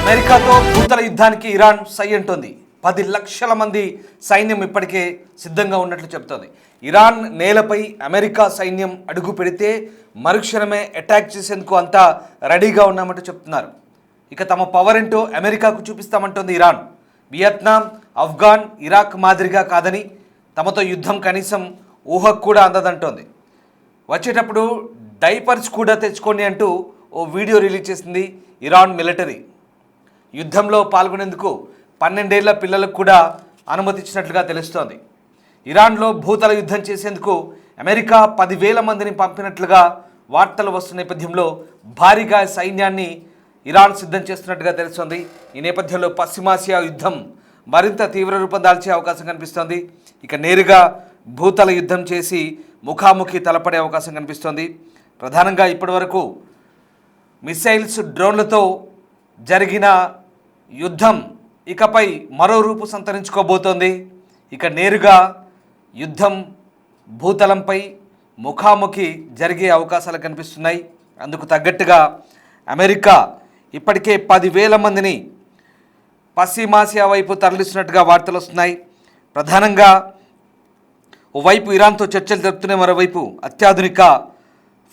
అమెరికాతో భూతల యుద్ధానికి ఇరాన్ సై అంటోంది. 10 లక్షల మంది సైన్యం ఇప్పటికే సిద్ధంగా ఉన్నట్లు చెబుతోంది. ఇరాన్ నేలపై అమెరికా సైన్యం అడుగు పెడితే మరుక్షణమే అటాక్ చేసేందుకు అంతా రెడీగా ఉన్నామంటూ చెప్తున్నారు. ఇక తమ పవర్ ఏంటో అమెరికాకు చూపిస్తామంటోంది ఇరాన్. వియత్నాం, ఆఫ్ఘాన్, ఇరాక్ మాదిరిగా కాదని, తమతో యుద్ధం కనీసం ఊహకు కూడా అందదంటోంది. వచ్చేటప్పుడు డైపర్స్ కూడా తెచ్చుకోండి అంటూ ఓ వీడియో రిలీజ్ చేసింది ఇరాన్ మిలిటరీ. యుద్ధంలో పాల్గొనేందుకు 12 ఏళ్ల పిల్లలకు కూడా అనుమతి ఇచ్చినట్లుగా తెలుస్తోంది. ఇరాన్లో భూతల యుద్ధం చేసేందుకు అమెరికా 10,000 మందిని పంపినట్లుగా వార్తలు వస్తున్న నేపథ్యంలో భారీగా సైన్యాన్ని ఇరాన్ సిద్ధం చేస్తున్నట్టుగా తెలుస్తోంది. ఈ నేపథ్యంలో పశ్చిమాసియా యుద్ధం మరింత తీవ్ర రూపం దాల్చే అవకాశం కనిపిస్తోంది. ఇక నేరుగా భూతల యుద్ధం చేసి ముఖాముఖి తలపడే అవకాశం కనిపిస్తోంది. ప్రధానంగా ఇప్పటివరకు మిసైల్స్, డ్రోన్లతో జరిగిన యుద్ధం ఇకపై మరో రూపు సంతరించుకోబోతోంది. ఇక నేరుగా యుద్ధం భూతలంపై ముఖాముఖి జరిగే అవకాశాలు కనిపిస్తున్నాయి. అందుకు తగ్గట్టుగా అమెరికా ఇప్పటికే 10,000 మందిని పశ్చిమాసియా వైపు తరలిస్తున్నట్టుగా వార్తలు వస్తున్నాయి. ప్రధానంగా ఓవైపు ఇరాన్తో చర్చలు జరుపుతూనే మరోవైపు అత్యాధునిక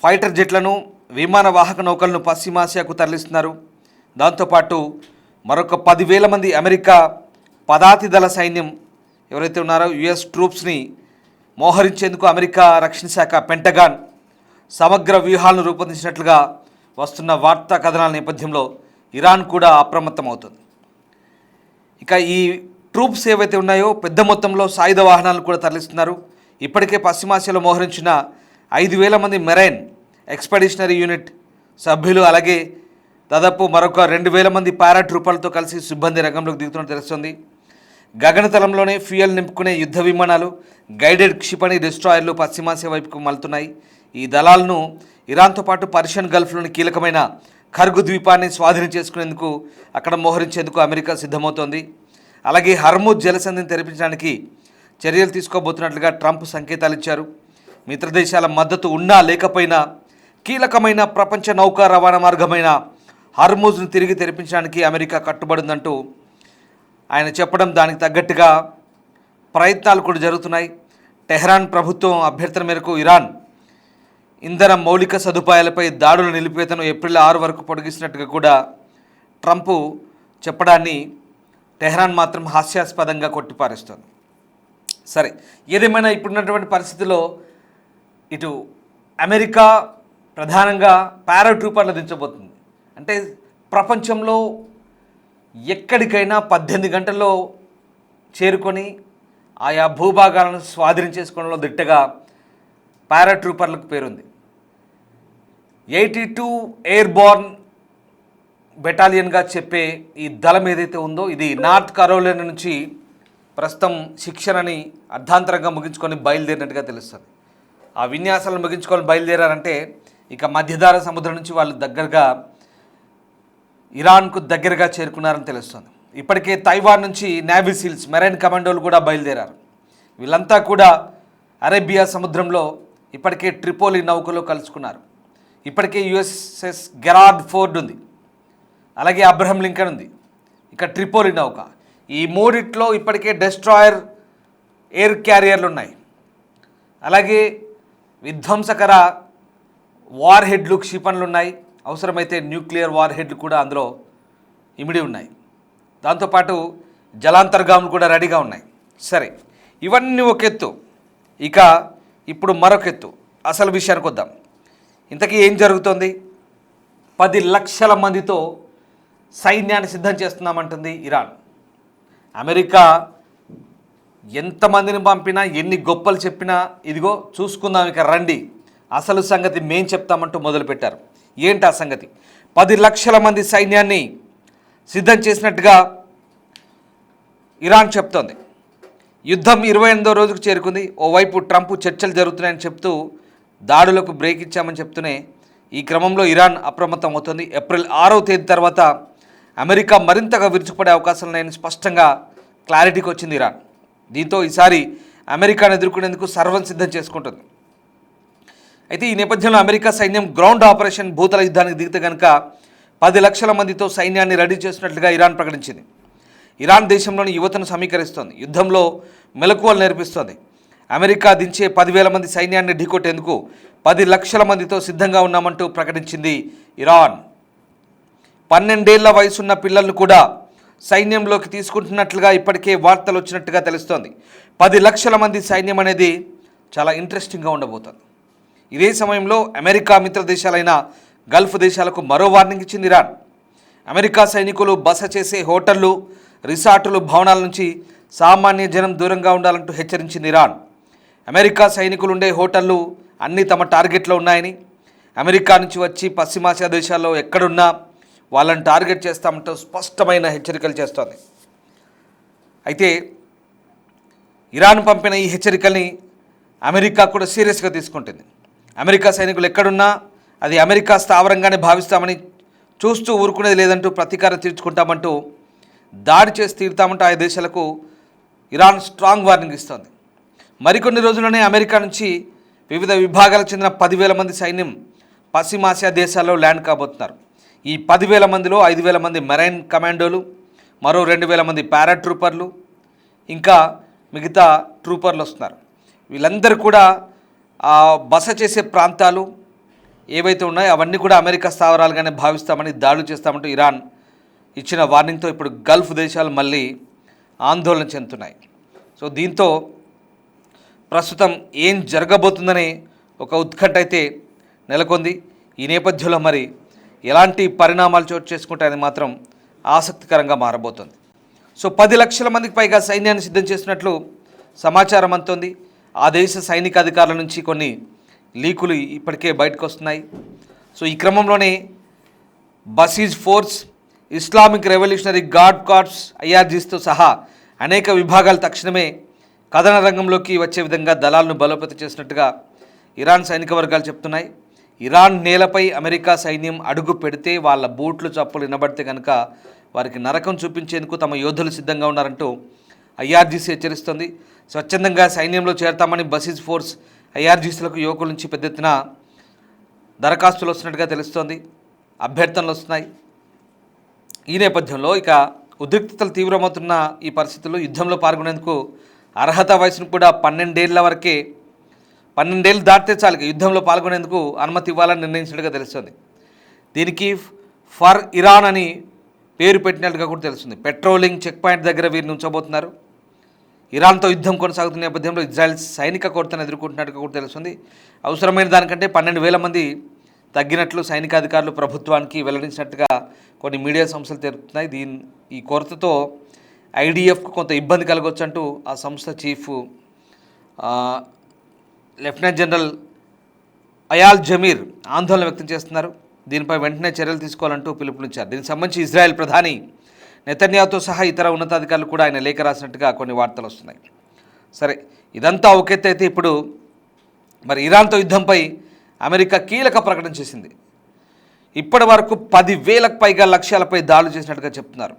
ఫైటర్ జెట్లను, విమాన వాహక నౌకలను పశ్చిమాసియాకు తరలిస్తున్నారు. దాంతోపాటు మరొక 10,000 మంది అమెరికా పదాతి దళ సైన్యం ఎవరైతే ఉన్నారో యుఎస్ ట్రూప్స్ని మోహరించేందుకు అమెరికా రక్షణ శాఖ పెంటగాన్ సమగ్ర వ్యూహాలను రూపొందించినట్లుగా వస్తున్న వార్తా కథనాల నేపథ్యంలో ఇరాన్ కూడా అప్రమత్తమవుతుంది. ఇక ఈ ట్రూప్స్ ఏవైతే ఉన్నాయో పెద్ద మొత్తంలో సాయుధ వాహనాలను కూడా తరలిస్తున్నారు. ఇప్పటికే పశ్చిమాసియాలో మోహరించిన 5,000 మంది మెరైన్ ఎక్స్పెడిషనరీ యూనిట్ సభ్యులు, అలాగే దాదాపు మరొక 2,000 మంది పారాట్రూపర్లతో కలిసి సిబ్బంది రంగంలోకి దిగుతున్నట్టు తెలుస్తుంది. గగనతలంలోనే ఫ్యూయల్ నింపుకునే యుద్ధ విమానాలు, గైడెడ్ క్షిపణి డిస్ట్రాయర్లు పశ్చిమాసియా వైపుకు మలుతున్నాయి. ఈ దళాలను ఇరాన్తో పాటు పర్షియన్ గల్ఫ్లోని కీలకమైన ఖర్గు ద్వీపాన్ని స్వాధీనం చేసుకునేందుకు అక్కడ మోహరించేందుకు అమెరికా సిద్ధమవుతోంది. అలాగే హర్ముజ్ జలసంధిని తెరిపించడానికి చర్యలు తీసుకోబోతున్నట్లుగా ట్రంప్ సంకేతాలు ఇచ్చారు. మిత్ర దేశాల మద్దతు ఉన్నా లేకపోయినా కీలకమైన ప్రపంచ నౌకా రవాణా మార్గమైన హర్ముజ్ను తిరిగి తెరిపించడానికి అమెరికా కట్టుబడిందంటూ ఆయన చెప్పడం, దానికి తగ్గట్టుగా ప్రయత్నాలు కూడా జరుగుతున్నాయి. టెహ్రాన్ ప్రభుత్వం అభ్యర్థన మేరకు ఇరాన్ ఇంధన మౌలిక సదుపాయాలపై దాడుల నిలిపివేతను ఏప్రిల్ 6 వరకు పొడిగిస్తున్నట్టుగా కూడా ట్రంప్ చెప్పడాన్ని టెహ్రాన్ మాత్రం హాస్యాస్పదంగా కొట్టిపారేస్తోంది. సరే, ఏదేమైనా ఇప్పుడున్నటువంటి పరిస్థితుల్లో ఇటు అమెరికా ప్రధానంగా పారాట్రూపర్లు దించబోతుంది. అంటే ప్రపంచంలో ఎక్కడికైనా 18 గంటల్లో చేరుకొని ఆయా భూభాగాలను స్వాధీనం చేసుకోవడంలో దిట్టగా పారాట్రూపర్లకు పేరుంది. 82 ఎయిర్బోర్న్ బెటాలియన్గా చెప్పే ఈ దళం ఏదైతే ఉందో ఇది నార్త్ కరోలినా నుంచి ప్రస్తుతం శిక్షణని అర్ధాంతరంగా ముగించుకొని బయలుదేరినట్టుగా తెలుస్తుంది. ఆ విన్యాసాలను ముగించుకొని బయలుదేరారంటే ఇక మధ్యధరా సముద్రం నుంచి వాళ్ళు దగ్గరగా ఇరాన్కు దగ్గరగా చేరుకున్నారని తెలుస్తుంది. ఇప్పటికే తైవాన్ నుంచి నేవీ సీల్స్, మెరైన్ కమాండోలు కూడా బయలుదేరారు. వీళ్ళంతా కూడా అరేబియా సముద్రంలో ఇప్పటికే ట్రిపోలి నౌకలో కలుసుకున్నారు. ఇప్పటికే యుఎస్ఎస్ గెరార్డ్ ఫోర్డ్ ఉంది, అలాగే అబ్రహం లింకన్ ఉంది, ఇక ట్రిపోలి నౌక. ఈ మూడిట్లో ఇప్పటికే డెస్ట్రాయర్, ఎయిర్ క్యారియర్లు ఉన్నాయి. అలాగే విధ్వంసకర వార్ హెడ్లు, క్షిపణులు ఉన్నాయి. అవసరమైతే న్యూక్లియర్ వార్ హెడ్లు కూడా అందులో ఇమిడి ఉన్నాయి. దాంతోపాటు జలాంతర్గాములు కూడా రెడీగా ఉన్నాయి. సరే, ఇవన్నీ ఒక ఎత్తు. ఇక ఇప్పుడు మరొక ఎత్తు, అసలు విషయానికి వద్దాం. ఇంతకీ ఏం జరుగుతోంది? 10 లక్షల మందితో సైన్యాన్ని సిద్ధం చేస్తున్నామంటుంది ఇరాన్. అమెరికా ఎంతమందిని పంపినా, ఎన్ని గొప్పలు చెప్పినా, ఇదిగో చూసుకుందాం, ఇక రండి, అసలు సంగతి మేం చెప్తామంటూ మొదలుపెట్టారు. ఏంటి ఆ సంగతి? 10 లక్షల మంది సైన్యాన్ని సిద్ధం చేసినట్టుగా ఇరాన్ చెప్తోంది. యుద్ధం 28వ రోజుకు చేరుకుంది. ఓవైపు ట్రంప్ చర్చలు జరుగుతున్నాయని చెప్తూ దాడులకు బ్రేక్ ఇచ్చామని చెప్తూనే ఈ క్రమంలో ఇరాన్ అప్రమత్తం అవుతుంది. ఏప్రిల్ 6వ తేదీ తర్వాత అమెరికా మరింతగా విరుచుకుపడే అవకాశాలు ఉన్నాయని స్పష్టంగా క్లారిటీకి వచ్చింది ఇరాన్. దీంతో ఈసారి అమెరికాను ఎదుర్కొనేందుకు సర్వం సిద్ధం చేసుకుంటుంది. అయితే ఈ నేపథ్యంలో అమెరికా సైన్యం గ్రౌండ్ ఆపరేషన్ భూతల యుద్ధానికి దిగితే కనుక 10 లక్షల మందితో సైన్యాన్ని రెడీ చేసినట్లుగా ఇరాన్ ప్రకటించింది. ఇరాన్ దేశంలోని యువతను సమీకరిస్తోంది, యుద్ధంలో మెలకువలు నేర్పిస్తోంది. అమెరికా దించే 10,000 మంది సైన్యాన్ని ఢీకొట్టేందుకు 10 లక్షల మందితో సిద్ధంగా ఉన్నామంటూ ప్రకటించింది ఇరాన్. 12 ఏళ్ల వయసున్న పిల్లలను కూడా సైన్యంలోకి తీసుకుంటున్నట్లుగా ఇప్పటికే వార్తలు వచ్చినట్టుగా తెలుస్తోంది. 10 లక్షల మంది సైన్యం అనేది చాలా ఇంట్రెస్టింగ్గా ఉండబోతోంది. ఇదే సమయంలో అమెరికా మిత్ర దేశాలైన గల్ఫ్ దేశాలకు మరో వార్నింగ్ ఇచ్చింది ఇరాన్. అమెరికా సైనికులు బస చేసే హోటళ్లు, రిసార్టులు, భవనాల నుంచి సామాన్య జనం దూరంగా ఉండాలంటూ హెచ్చరించింది ఇరాన్. అమెరికా సైనికులు ఉండే హోటళ్లు అన్నీ తమ టార్గెట్లో ఉన్నాయని, అమెరికా నుంచి వచ్చి పశ్చిమాసియా దేశాల్లో ఎక్కడున్నా వాళ్ళని టార్గెట్ చేస్తామంటూ స్పష్టమైన హెచ్చరికలు చేస్తోంది. అయితే ఇరాన్ పంపిన ఈ హెచ్చరికల్ని అమెరికా కూడా సీరియస్గా తీసుకుంటుంది. అమెరికా సైనికులు ఎక్కడున్నా అది అమెరికా స్థావరంగానే భావిస్తామని, చూస్తూ ఊరుకునేది లేదంటూ ప్రతీకారం తీర్చుకుంటామంటూ, దాడి చేసి తీరుతామంటూ ఆయా దేశాలకు ఇరాన్ స్ట్రాంగ్ వార్నింగ్ ఇస్తోంది. మరికొన్ని రోజుల్లోనే అమెరికా నుంచి వివిధ విభాగాలకు చెందిన 10,000 మంది సైన్యం పశ్చిమాసియా దేశాల్లో ల్యాండ్ కాబోతున్నారు. ఈ 10,000 మందిలో 5,000 మంది మెరైన్ కమాండోలు, మరో 2,000 మంది పారాట్రూపర్లు, ఇంకా మిగతా ట్రూపర్లు వస్తున్నారు. వీళ్ళందరూ కూడా బస చేసే ప్రాంతాలు ఏవైతే ఉన్నాయో అవన్నీ కూడా అమెరికా స్థావరాలుగానే భావిస్తామని, దాడులు చేస్తామంటూ ఇరాన్ ఇచ్చిన వార్నింగ్తో ఇప్పుడు గల్ఫ్ దేశాలు మళ్ళీ ఆందోళన చెందుతున్నాయి. సో దీంతో ప్రస్తుతం ఏం జరగబోతుందనే ఒక ఉత్కంఠ అయితే నెలకొంది. ఈ నేపథ్యంలో మరి ఎలాంటి పరిణామాలు చోటు చేసుకుంటాయని మాత్రం ఆసక్తికరంగా మారబోతోంది. సో 10 లక్షల మందికి పైగా సైన్యాన్ని సిద్ధం చేసినట్లు సమాచారం అందుతోంది. ఆ దేశ సైనిక అధికారుల నుంచి కొన్ని లీకులు ఇప్పటికే బయటకు వస్తున్నాయి. సో ఈ క్రమంలోనే Basij force, Islamic revolutionary guard corps, ఐఆర్జీస్తో సహా అనేక విభాగాలు తక్షణమే కథన రంగంలోకి వచ్చే విధంగా దళాలను బలోపేతం చేసినట్టుగా ఇరాన్ సైనిక వర్గాలు చెప్తున్నాయి. ఇరాన్ నేలపై అమెరికా సైన్యం అడుగు పెడితే వాళ్ళ బూట్లు చప్పులు వినబడితే కనుక వారికి నరకం చూపించేందుకు తమ యోధులు సిద్ధంగా ఉన్నారంటూ ఐఆర్జీసీ హెచ్చరిస్తుంది. స్వచ్ఛందంగా సైన్యంలో చేరతామని బసీజ్ ఫోర్స్, ఐఆర్జీసీలకు యువకుల నుంచి పెద్ద ఎత్తున దరఖాస్తులు వస్తున్నట్టుగా తెలుస్తోంది, అభ్యర్థనలు వస్తున్నాయి. ఈ నేపథ్యంలో ఇక ఉద్రిక్తతలు తీవ్రమవుతున్న ఈ పరిస్థితుల్లో యుద్ధంలో పాల్గొనేందుకు అర్హత వయసును కూడా 12 ఏళ్ల వరకే, 12 ఏళ్ళు దాటితే చాలు యుద్ధంలో పాల్గొనేందుకు అనుమతి ఇవ్వాలని నిర్ణయించినట్టుగా తెలుస్తుంది. దీనికి ఫర్ ఇరాన్ అని పేరు పెట్టినట్టుగా కూడా తెలుస్తుంది. పెట్రోలింగ్ చెక్ పాయింట్ దగ్గర వీరిని ఉంచబోతున్నారు. ఇరాన్తో యుద్ధం కొనసాగుతున్న నేపథ్యంలో ఇజ్రాయెల్ సైనిక కొరతను ఎదుర్కొంటున్నట్టుగా కూడా తెలుస్తుంది. అవసరమైన దానికంటే 12,000 మంది తగ్గినట్లు సైనికాధికారులు ప్రభుత్వానికి వెల్లడించినట్టుగా కొన్ని మీడియా సంస్థలు తెలుపుతున్నాయి. ఈ కొరతతో ఐడిఎఫ్కు కొంత ఇబ్బంది కలగవచ్చు అంటూ ఆ సంస్థ చీఫ్ లెఫ్టినెంట్ జనరల్ అయాల్ జమీర్ ఆందోళన వ్యక్తం చేస్తున్నారు. దీనిపై వెంటనే చర్యలు తీసుకోవాలంటూ పిలుపునిచ్చారు. దీనికి సంబంధించి ఇజ్రాయెల్ ప్రధాని నెతన్యాహుతో సహా ఇతర ఉన్నతాధికారులు కూడా ఆయన లేఖ రాసినట్టుగా కొన్ని వార్తలు వస్తున్నాయి. సరే, ఇదంతా ఒక ఎత్తు అయితే ఇప్పుడు మరి ఇరాన్తో యుద్ధంపై అమెరికా కీలక ప్రకటన చేసింది. ఇప్పటి వరకు 10,000కు పైగా లక్ష్యాలపై దాడులు చేసినట్టుగా చెప్తున్నారు.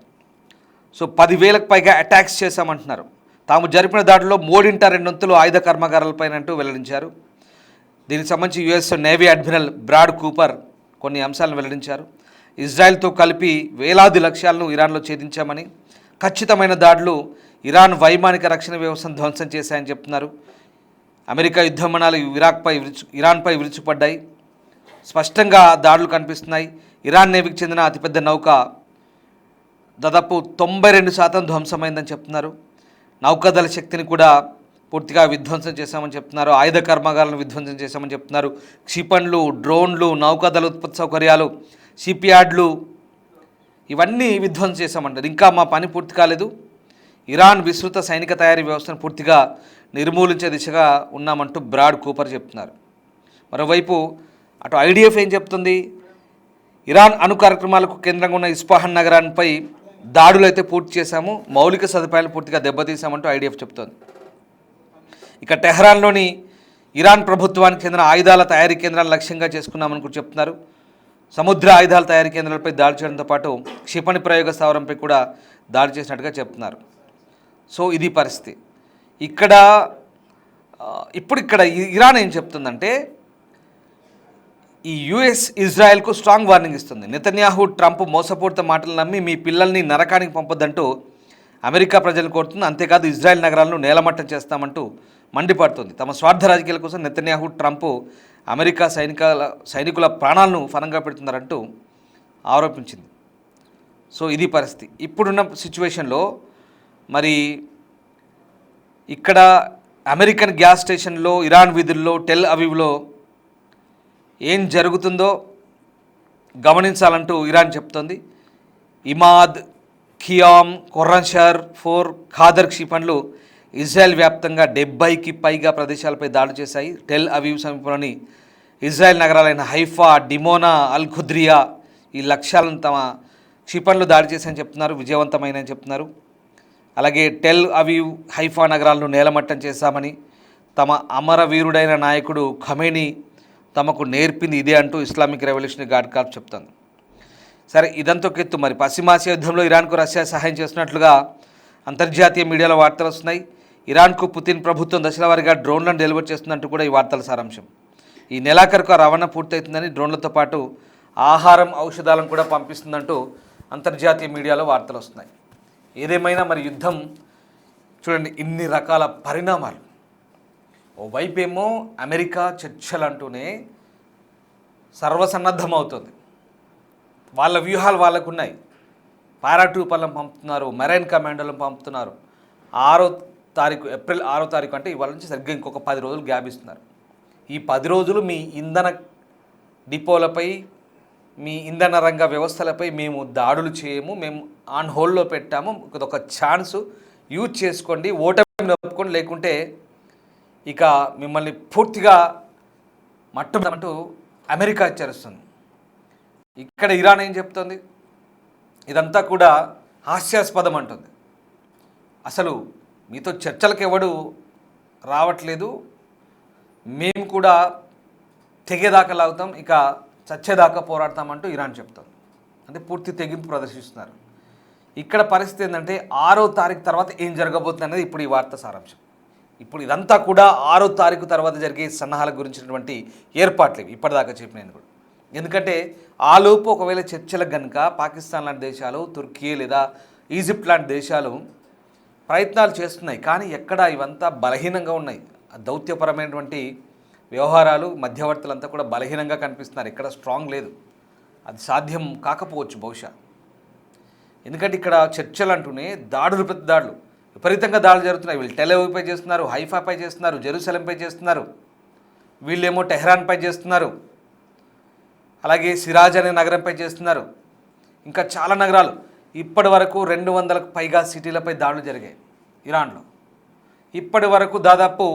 సో 10,000కు పైగా అటాక్స్ చేశామంటున్నారు. తాము జరిపిన దాడిలో 3/2 ఆయుధ కర్మాగారాలపైన అంటూ వెల్లడించారు. దీనికి సంబంధించి US navy admiral Brad Cooper కొన్ని అంశాలను వెల్లడించారు. ఇజ్రాయెల్తో కలిపి వేలాది లక్ష్యాలను ఇరాన్లో ఛేదించామని, ఖచ్చితమైన దాడులు ఇరాన్ వైమానిక రక్షణ వ్యవస్థను ధ్వంసం చేశాయని చెప్తున్నారు. అమెరికా యుద్ధ విమానాలు ఇరాన్పై విరుచుపడ్డాయి. స్పష్టంగా దాడులు కనిపిస్తున్నాయి. ఇరాన్ నేవీకి చెందిన అతిపెద్ద నౌక దాదాపు 92% ధ్వంసమైందని చెప్తున్నారు. నౌకాదళ శక్తిని కూడా పూర్తిగా విధ్వంసం చేశామని చెప్తున్నారు. ఆయుధ కర్మాగారాలను విధ్వంసం చేశామని చెప్తున్నారు. క్షిపణులు, డ్రోన్లు, నౌకాదళ ఉత్పత్తి సౌకర్యాలు, షిప్యార్డ్లు ఇవన్నీ విధ్వంసం చేశామంటారు. ఇంకా మా పని పూర్తి కాలేదు. ఇరాన్ విస్తృత సైనిక తయారీ వ్యవస్థను పూర్తిగా నిర్మూలించే దిశగా ఉన్నామంటూ బ్రాడ్ కూపర్ చెప్తున్నారు. మరోవైపు అటు ఐడిఎఫ్ ఏం చెప్తుంది? ఇరాన్ అణు కార్యక్రమాలకు కేంద్రంగా ఉన్న ఇస్ఫహాన్ నగరానికి దాడులు అయితే పూర్తి చేశాము, మౌలిక సదుపాయాలు పూర్తిగా దెబ్బతీశామంటూ ఐడిఎఫ్ చెప్తోంది. ఇక టెహ్రాన్లోని ఇరాన్ ప్రభుత్వానికి చెందిన ఆయుధాల తయారీ కేంద్రాలను లక్ష్యంగా చేసుకున్నామని కూడా చెప్తున్నారు. సముద్ర ఆయుధాల తయారీ కేంద్రాలపై దాడి చేయడంతో పాటు క్షిపణి ప్రయోగ స్థావరంపై కూడా దాడి చేసినట్టుగా చెప్తున్నారు. సో ఇది పరిస్థితి. ఇక్కడ ఇరాన్ ఏం చెప్తుందంటే ఈ యుఎస్ ఇజ్రాయెల్కు స్ట్రాంగ్ వార్నింగ్ ఇస్తుంది. నెతన్యాహు ట్రంప్ మోసపూరిత మాటలు నమ్మి మీ పిల్లల్ని నరకానికి పంపొద్దంటూ అమెరికా ప్రజలను కోరుతుంది. అంతేకాదు ఇజ్రాయెల్ నగరాలను నేలమట్టం చేస్తామంటూ మండిపడుతుంది. తమ స్వార్థ రాజకీయాల కోసం నెతన్యాహు ట్రంప్ అమెరికా సైనికుల ప్రాణాలను ఫలంగా పెడుతున్నారంటూ ఆరోపించింది. సో ఇది పరిస్థితి. ఇప్పుడున్న సిచ్యువేషన్లో మరి ఇక్కడ అమెరికన్ గ్యాస్ స్టేషన్లో, ఇరాన్ వీధుల్లో, టెల్ అవీవ్లో ఏం జరుగుతుందో గమనించాలంటూ ఇరాన్ చెప్తోంది. ఇమాద్, ఖియామ్, ఖుర్రంషర్ 4 ఖాదర్ క్షిపణులు ఇజ్రాయెల్ వ్యాప్తంగా 70కి పైగా ప్రదేశాలపై దాడి చేశాయి. టెల్ అవీవ్ సమీపంలోని ఇజ్రాయెల్ నగరాలైన హైఫా, డిమోనా, అల్ ఖుద్రియా ఈ లక్ష్యాలను తమ క్షిపణులు దాడి చేశాయని చెప్తున్నారు, విజయవంతమైనని చెప్తున్నారు. అలాగే టెల్ అవీవ్, హైఫా నగరాలను నేలమట్టం చేశామని, తమ అమరవీరుడైన నాయకుడు ఖమేనీ తమకు నేర్పింది ఇదే అంటూ ఇస్లామిక్ రెవల్యూషనరీ గార్డ్ కార్ప్ చెప్తుంది. సరే, ఇదంతా ఎత్తు. మరి పశ్చిమాసియా యుద్ధంలో ఇరాన్కు రష్యా సహాయం చేస్తున్నట్లుగా అంతర్జాతీయ మీడియాలో వార్తలు వస్తున్నాయి. ఇరాన్కు పుతిన్ ప్రభుత్వం దశలవారీగా డ్రోన్లను డెలివర్ చేస్తుందంటూ కూడా ఈ వార్తల సారాంశం. ఈ నెలాఖరుకు ఆ రవాణా పూర్తవుతుందని, డ్రోన్లతో పాటు ఆహారం, ఔషధాలను కూడా పంపిస్తుందంటూ అంతర్జాతీయ మీడియాలో వార్తలు వస్తున్నాయి. ఏదేమైనా మరి యుద్ధం చూడండి, ఇన్ని రకాల పరిణామాలు. ఓవైపేమో అమెరికా చర్చలు అంటూనే సర్వసన్నద్ధమవుతుంది. వాళ్ళ వ్యూహాలు వాళ్ళకు ఉన్నాయి. పారాట్రూపర్లను పంపుతున్నారు, మెరైన్ కమాండోలను పంపుతున్నారు. 6వ తారీఖు, ఏప్రిల్ 6వ తారీఖు అంటే ఇవాళ నుంచి సరిగ్గా ఇంకొక 10 రోజులు గ్యాప్ ఇస్తున్నారు. ఈ 10 రోజులు మీ ఇంధన డిపోలపై, మీ ఇంధన రంగ వ్యవస్థలపై మేము దాడులు చేయము, మేము ఆన్ హోల్డ్లో పెట్టాము, ఒక ఛాన్స్ యూజ్ చేసుకోండి, ఓటమిని ఒప్పుకోండి, లేకుంటే ఇక మిమ్మల్ని పూర్తిగా మట్టుమంటూ అమెరికా హెచ్చరిస్తుంది. ఇక్కడ ఇరాన్ ఏం చెప్తుంది? ఇదంతా కూడా హాస్యాస్పదం అంటుంది. అసలు మీతో చర్చలకు ఎవడు రావట్లేదు, మేము కూడా తెగేదాకా లాగుతాం, ఇక చచ్చేదాకా పోరాడతామంటూ ఇరాన్ చెప్తుంది. అంటే పూర్తి తెగింపు ప్రదర్శిస్తున్నారు. ఇక్కడ పరిస్థితి ఏంటంటే 6వ తారీఖు తర్వాత ఏం జరగబోతుంది అనేది ఇప్పుడు ఈ వార్త సారాంశం. ఇప్పుడు ఇదంతా కూడా 6వ తారీఖు తర్వాత జరిగే సన్నాహాల గురించినటువంటి ఏర్పాట్లు ఇవి ఇప్పటిదాకా చెప్పినది కూడా. ఎందుకంటే ఆలోపు ఒకవేళ చర్చలకు కనుక పాకిస్తాన్ లాంటి దేశాలు, తుర్కీ లేదా ఈజిప్ట్ లాంటి దేశాలు ప్రయత్నాలు చేస్తున్నాయి. కానీ ఎక్కడ ఇవంతా బలహీనంగా ఉన్నాయి. దౌత్యపరమైనటువంటి వ్యవహారాలు, మధ్యవర్తులంతా కూడా బలహీనంగా కనిపిస్తున్నారు. ఎక్కడ స్ట్రాంగ్ లేదు. అది సాధ్యం కాకపోవచ్చు బహుశా. ఎందుకంటే ఇక్కడ చర్చలు అంటూనే దాడులు, పెద్ద దాడులు, విపరీతంగా దాడులు జరుగుతున్నాయి. వీళ్ళు టెల్ అవీవ్పై చేస్తున్నారు, హైఫాపై చేస్తున్నారు, జెరూసలంపై చేస్తున్నారు, వీళ్ళేమో టెహ్రాన్పై చేస్తున్నారు, అలాగే సిరాజ్ అనే నగరంపై చేస్తున్నారు, ఇంకా చాలా నగరాలు. ఇప్పటి వరకు 200కు పైగా సిటీలపై దాడులు జరిగాయి ఇరాన్లో. ఇప్పటి వరకు దాదాపు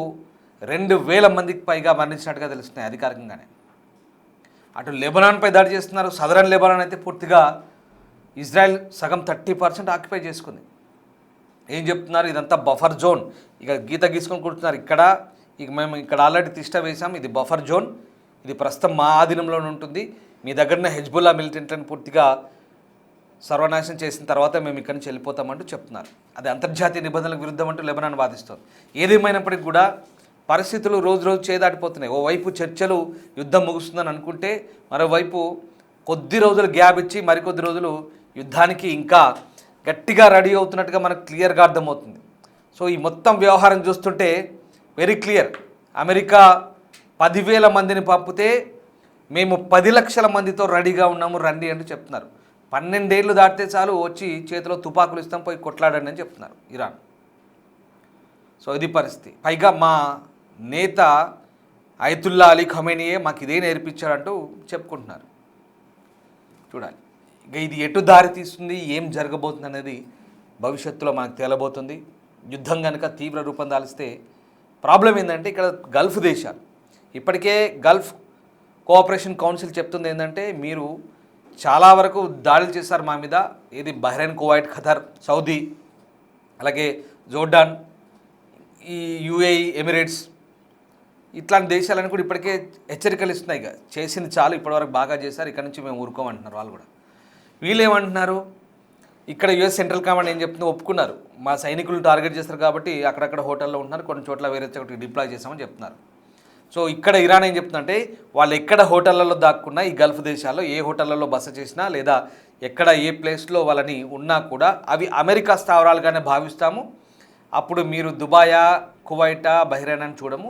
2000 మందికి పైగా మరణించినట్టుగా తెలుస్తున్నాయి అధికారికంగానే. అటు లెబనాన్పై దాడి చేస్తున్నారు. సదరన్ లెబనాన్ అయితే పూర్తిగా ఇజ్రాయెల్ సగం 30% ఆక్యుపై చేసుకుంది. ఏం చెప్తున్నారు? ఇదంతా బఫర్ జోన్, ఇక గీత గీసుకొని కూర్చున్నారు. ఇక మేము ఇక్కడ ఆల్రెడీ తిష్ట వేసాం, ఇది బఫర్ జోన్, ఇది ప్రస్తుతం మా ఆధీనంలోనే ఉంటుంది, మీ దగ్గరనే హెజ్బుల్లా మిలిటెంట్లను పూర్తిగా సర్వనాశనం చేసిన తర్వాత మేము ఇక్కడి నుంచి వెళ్ళిపోతామంటూ చెప్తున్నారు. అది అంతర్జాతీయ నిబంధనలకు విరుద్ధం అంటూ లెబనాన్ వాదిస్తుంది. ఏదేమైనప్పటికీ కూడా పరిస్థితులు రోజు రోజు చేదాటిపోతున్నాయి. ఓవైపు చర్చలు, యుద్ధం ముగుస్తుందని అనుకుంటే, మరోవైపు కొద్ది రోజులు గ్యాప్ ఇచ్చి మరికొద్ది రోజులు యుద్ధానికి ఇంకా గట్టిగా రెడీ అవుతున్నట్టుగా మనకు క్లియర్గా అర్థమవుతుంది. సో ఈ మొత్తం వ్యవహారం చూస్తుంటే వెరీ క్లియర్. అమెరికా 10,000 మందిని పంపితే మేము 10 లక్షల మందితో రెడీగా ఉన్నాము, రండి అని చెప్తున్నారు. 12 ఏళ్ళు దాటితే చాలు వచ్చి చేతిలో తుపాకులు ఇస్తాం, పోయి కొట్లాడండి అని చెప్తున్నారు ఇరాన్. సో ఇది పరిస్థితి. పైగా మా నేత అయతుల్లా అలీ ఖమేనీయే మాకు ఇదే నేర్పించాడంటూ చెప్పుకుంటున్నారు. చూడాలి ఇక ఇది ఎటు దారి తీస్తుంది, ఏం జరగబోతుంది అనేది భవిష్యత్తులో మనకు తేలబోతుంది. యుద్ధం కనుక తీవ్ర రూపం దాల్స్తే ప్రాబ్లం ఏంటంటే, ఇక్కడ గల్ఫ్ దేశాలు, ఇప్పటికే గల్ఫ్ కోఆపరేషన్ కౌన్సిల్ చెప్తుంది ఏంటంటే, మీరు చాలా వరకు దాడులు చేశారు మా మీద. ఇది బహ్రెయిన్, కువైట్, ఖతర్, సౌదీ, అలాగే జోర్డాన్, ఈ యుఏఈ, ఎమిరేట్స్, ఇట్లాంటి దేశాలను కూడా ఇప్పటికే హెచ్చరికలు ఇస్తున్నాయి. ఇక చేసింది చాలు, ఇప్పటివరకు బాగా చేశారు, ఇక్కడ నుంచి మేము ఊరుకోమంటున్నారు వాళ్ళు కూడా. వీళ్ళు ఏమంటున్నారు? ఇక్కడ యుఎస్ సెంట్రల్ కమాండ్ ఏం చెప్తుందో ఒప్పుకున్నారు. మా సైనికులు టార్గెట్ చేస్తారు కాబట్టి అక్కడక్కడ హోటల్లో ఉంటున్నారు, కొన్ని చోట్ల వేరే చోట్ల డిప్లాయ్ చేస్తామని చెప్తున్నారు. సో ఇక్కడ ఇరాన్ ఏం చెప్తుందంటే వాళ్ళు ఎక్కడ హోటళ్లలో దాక్కున్నా ఈ గల్ఫ్ దేశాల్లో ఏ హోటళ్లలో బస చేసినా లేదా ఎక్కడ ఏ ప్లేస్లో వాళ్ళని ఉన్నా కూడా అవి అమెరికా స్థావరాలుగానే భావిస్తాము. అప్పుడు మీరు దుబాయా, కువైటా, బహ్రెయిన్ అని చూడము,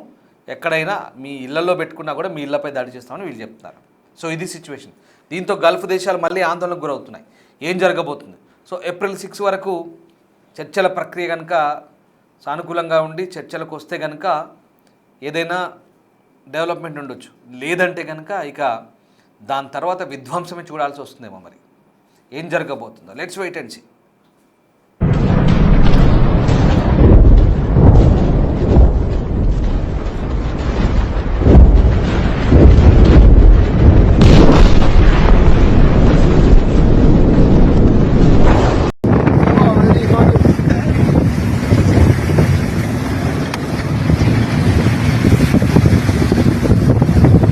ఎక్కడైనా మీ ఇళ్లలో పెట్టుకున్నా కూడా మీ ఇళ్లపై దాడి చేస్తామని వీళ్ళు చెప్తున్నారు. సో ఇది సిచ్యువేషన్. దీంతో గల్ఫ్ దేశాలు మళ్ళీ ఆందోళనకు గురవుతున్నాయి. ఏం జరగబోతుంది? సో ఏప్రిల్ 6 వరకు చర్చల ప్రక్రియ కనుక సానుకూలంగా ఉండి చర్చలకు వస్తే కనుక ఏదైనా డెవలప్మెంట్ ఉండొచ్చు. లేదంటే కనుక ఇక దాని తర్వాత విధ్వంసమే చూడాల్సి వస్తుందేమో. మరి ఏం జరగబోతుందో లెట్స్ వెయిట్ అండ్ సీ.